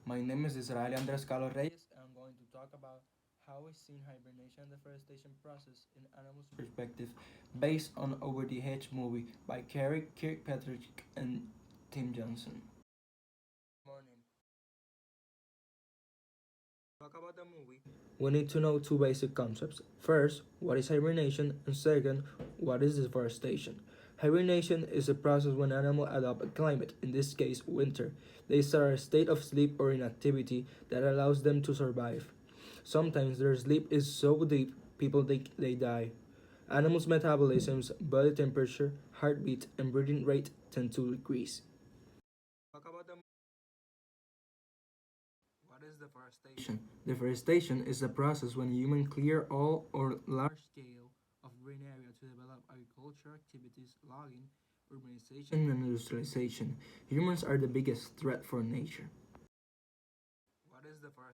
My name is Israel Andres CALO-REYES, and I'm going to talk about how we see hibernation and deforestation process in animals' perspective based on Over the Hedge movie by Carrie Kirkpatrick and Tim Johnson. Morning. Talk about the movie. We need to know two basic concepts. First, what is hibernation, and second, what is deforestation. Hibernation is a process when animals adopt a climate, in this case winter. They start a state of sleep or inactivity that allows them to survive. Sometimes their sleep is so deep people think they die. Animals' metabolisms, body temperature, heartbeat, and breathing rate tend to decrease. Talk about the What is deforestation? Deforestation is a process when humans clear all or large scale of green area to develop agriculture activities, logging, urbanization, and industrialization. Humans are the biggest threat for nature. What is deforestation?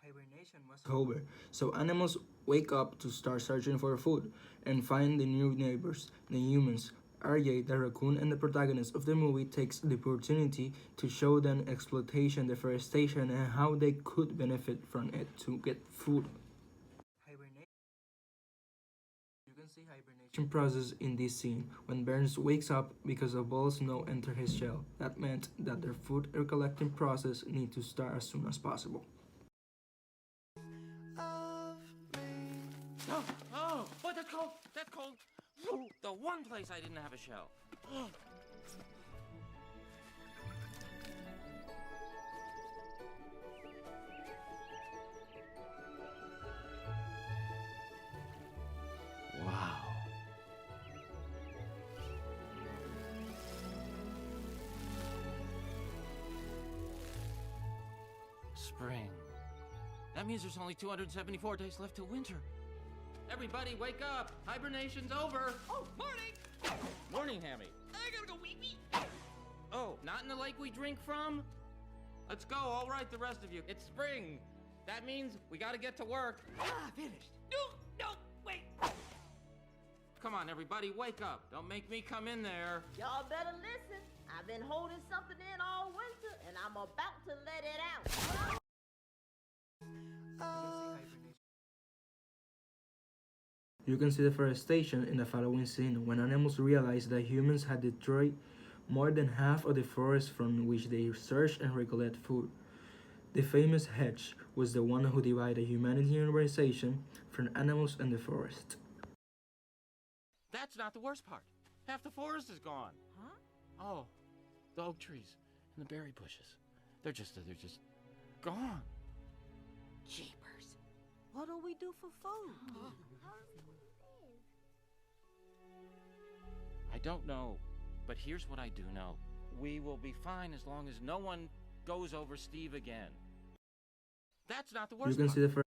Hibernation was over, so animals wake up to start searching for food and find the new neighbors, the humans. RJ, the raccoon and the protagonist of the movie, takes the opportunity to show them exploitation, deforestation, and how they could benefit from it to get food. Hibernation. You can see hibernation process in this scene when Burns wakes up because a ball of snow entered his shell. That meant that their food recollecting process need to start as soon as possible. Oh, that's cold. That's cold. The one place I didn't have a shell. Wow. Spring. That means there's only 274 days left till winter. Everybody, wake up! Hibernation's over! Oh, morning! Morning, Hammy. I gotta go wee-wee. Oh, not in the lake we drink from? Let's go, all right, the rest of you. It's spring. That means we gotta get to work. Finished. No, wait. Come on, everybody, wake up. Don't make me come in there. Y'all better listen. I've been holding something in all winter, and I'm about to let it out. You can see deforestation in the following scene when animals realize that humans had destroyed more than half of the forest from which they search and recollect food. The famous Hedge was the one who divided humanity and urbanization from animals and the forest. That's not the worst part. Half the forest is gone. Huh? Oh, the oak trees and the berry bushes. They're just gone. Jeepers. What do we do for food? I don't know, but here's what I do know. We will be fine as long as no one goes over Steve again. That's not the worst You can part. see the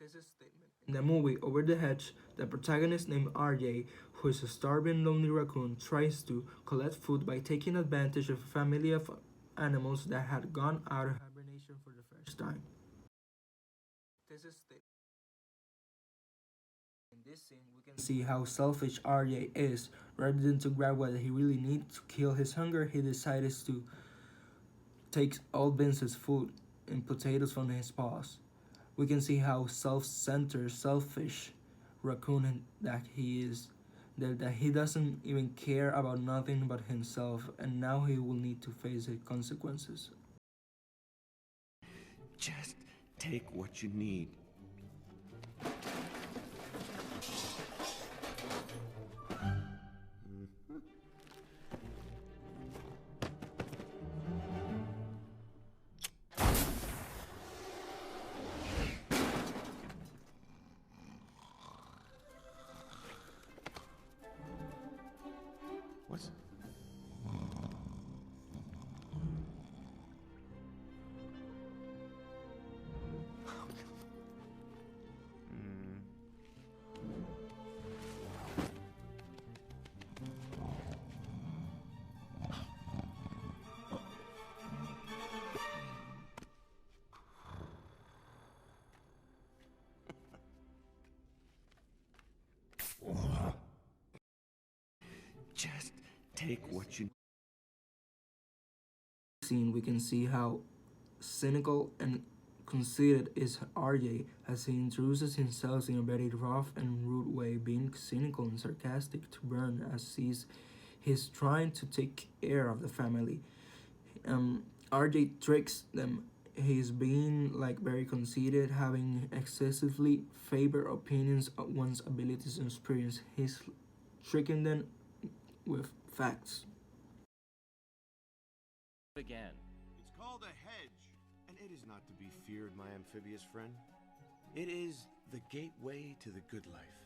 This is statement. In the movie Over the Hedge, the protagonist named RJ, who is a starving lonely raccoon, tries to collect food by taking advantage of a family of animals that had gone out of hibernation for the first time. This is statement. In this scene, we can see how selfish RJ is. Rather than to grab what he really needs to kill his hunger, he decides to take all Vince's food and potatoes from his paws. We can see how self-centered, selfish raccoon that he is. That he doesn't even care about nothing but himself, and now he will need to face the consequences. Just take what you need. What's... Just take what you Scene, we can see how cynical and conceited is RJ as he introduces himself in a very rough and rude way, being cynical and sarcastic to Bern as he's trying to take care of the family. RJ tricks them. He's being like very conceited, having excessively favored opinions of one's abilities and experience. He's tricking them with facts. Again. It's called a hedge, and it is not to be feared, my amphibious friend. It is the gateway to the good life.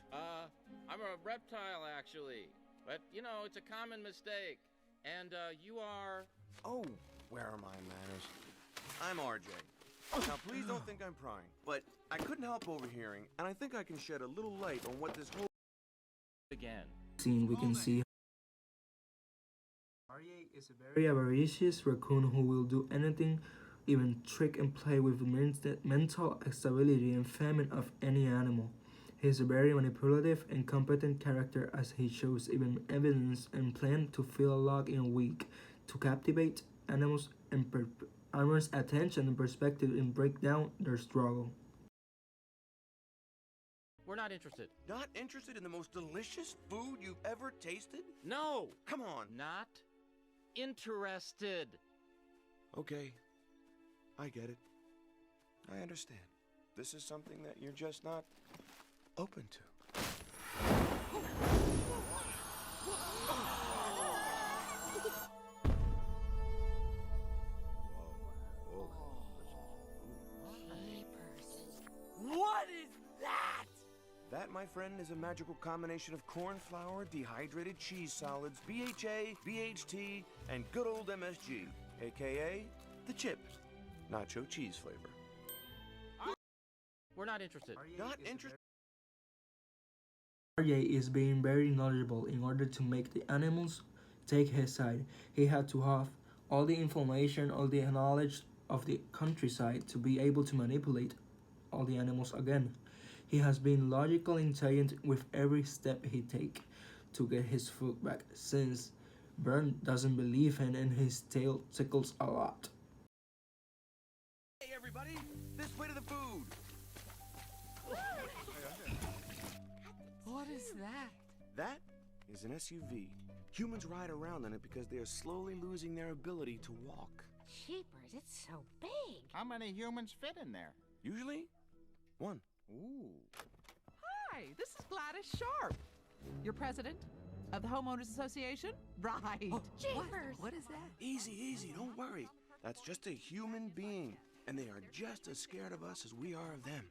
I'm a reptile, actually. But, you know, it's a common mistake. And, you are... Oh, where are my manners? I'm RJ. Now, please don't think I'm prying, but I couldn't help overhearing, and I think I can shed a little light on what this whole... Again. Scene, we can see Arya is a very avaricious raccoon who will do anything, even trick and play with the mental stability and famine of any animal. He is a very manipulative and competent character as he shows even evidence and plan to fill a log in a week to captivate animals and animals' attention and perspective and break down their struggle. We're not interested. Not interested in the most delicious food you've ever tasted? No! Come on. Not interested. Okay. I get it. I understand. This is something that you're just not open to. What is that? That, my friend, is a magical combination of corn flour, dehydrated cheese solids, BHA, BHT, and good old MSG, aka the chip. Nacho cheese flavor. We're not interested. Not interested. RJ is being very knowledgeable in order to make the animals take his side. He had to have all the information, all the knowledge of the countryside to be able to manipulate all the animals again. He has been logical intelligent with every step he take to get his food back, since Bern doesn't believe him and his tail tickles a lot. Hey everybody, this way to the food. What is that? That is an SUV. Humans ride around in it because they are slowly losing their ability to walk. Jeepers, it's so big. How many humans fit in there? Usually, one. Ooh. Hi, this is Gladys Sharp. You're president of the Homeowners Association? Right. Jeepers. What is that? Easy, easy, don't worry. That's just a human being, and they are just as scared of us as we are of them.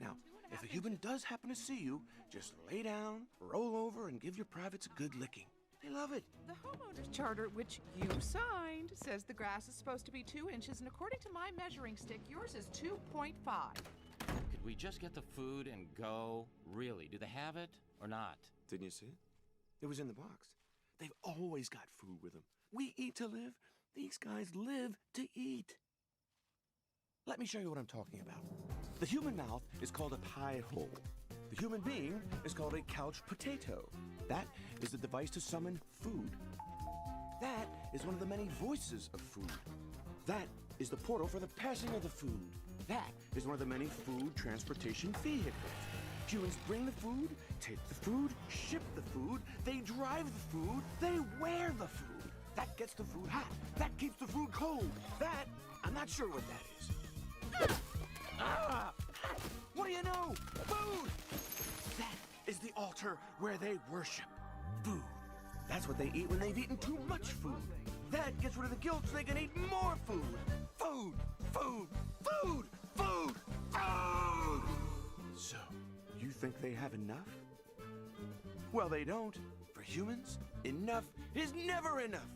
Now, if a human does happen to see you, just lay down, roll over, and give your privates a good licking. They love it. The homeowners charter, which you signed, says the grass is supposed to be 2 inches, and according to my measuring stick, yours is 2.5. Could we just get the food and go? Really, do they have it or not? Didn't you see it? It was in the box. They've always got food with them. We eat to live. These guys live to eat. Let me show you what I'm talking about. The human mouth is called a pie hole. The human being is called a couch potato. That is the device to summon food. That is one of the many voices of food. That is the portal for the passing of the food. That is one of the many food transportation vehicles. Humans bring the food, take the food, ship the food, they drive the food, they wear the food. That gets the food hot. That keeps the food cold. That, I'm not sure what that is. Ah! What do you know? Food! That is the altar where they worship. Food. That's what they eat when they've eaten too much food. That gets rid of the guilt so they can eat more food. Food! Food! Food! Food! Food! So, you think they have enough? Well, they don't. For humans, enough is never enough.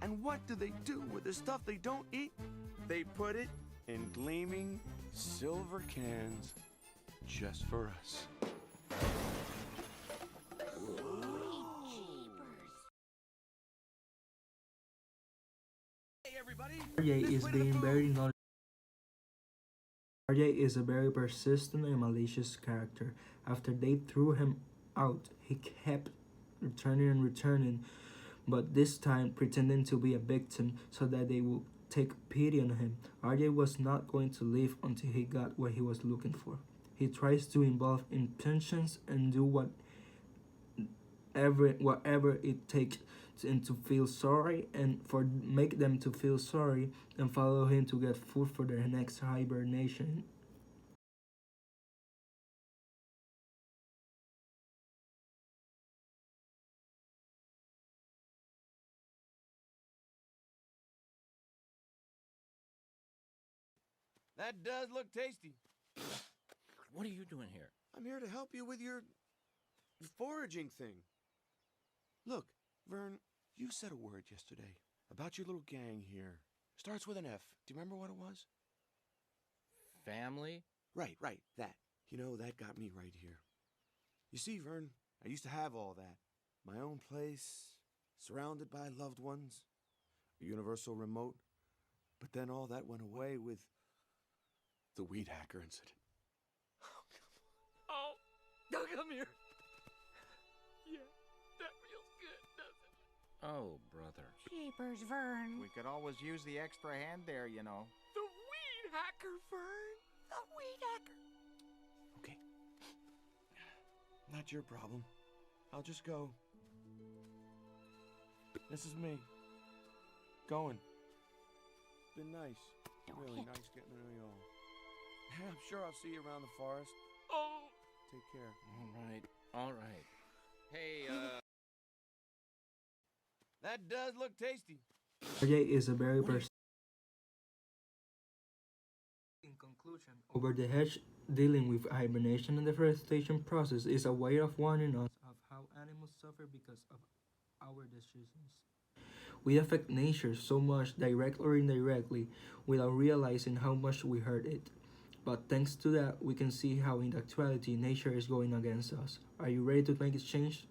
And what do they do with the stuff they don't eat? They put it in gleaming silver cans just for us. Hey everybody! RJ is being very knowledgeable. RJ is a very persistent and malicious character. After they threw him out, he kept returning and returning, but this time pretending to be a victim so that they would take pity on him. RJ was not going to leave until he got what he was looking for. He tries to involve intentions and do whatever it takes and to feel sorry and for make them to feel sorry and follow him to get food for their next hibernation. That does look tasty. What are you doing here? I'm here to help you with your foraging thing. Look, Vern, you said a word yesterday about your little gang here. Starts with an F. Do you remember what it was? Family? Right, that. You know, that got me right here. You see, Vern, I used to have all that. My own place, surrounded by loved ones, a universal remote. But then all that went away with the weed hacker incident. Oh, come here. Yeah, that feels good, doesn't it? Oh, brother. Jeepers, Vern. We could always use the extra hand there, you know. The weed hacker, Vern. The weed hacker. Okay. Not your problem. I'll just go. This is me. Going. Been nice. Really nice getting to know y'all. I'm sure I'll see you around the forest. Oh. Take care. All right. Hey, That does look tasty. RJ is a very person. In conclusion, Over the Hedge dealing with hibernation and deforestation process is a way of warning us of how animals suffer because of our decisions. We affect nature so much, directly or indirectly, without realizing how much we hurt it. But thanks to that, we can see how in actuality nature is going against us. Are you ready to make a change?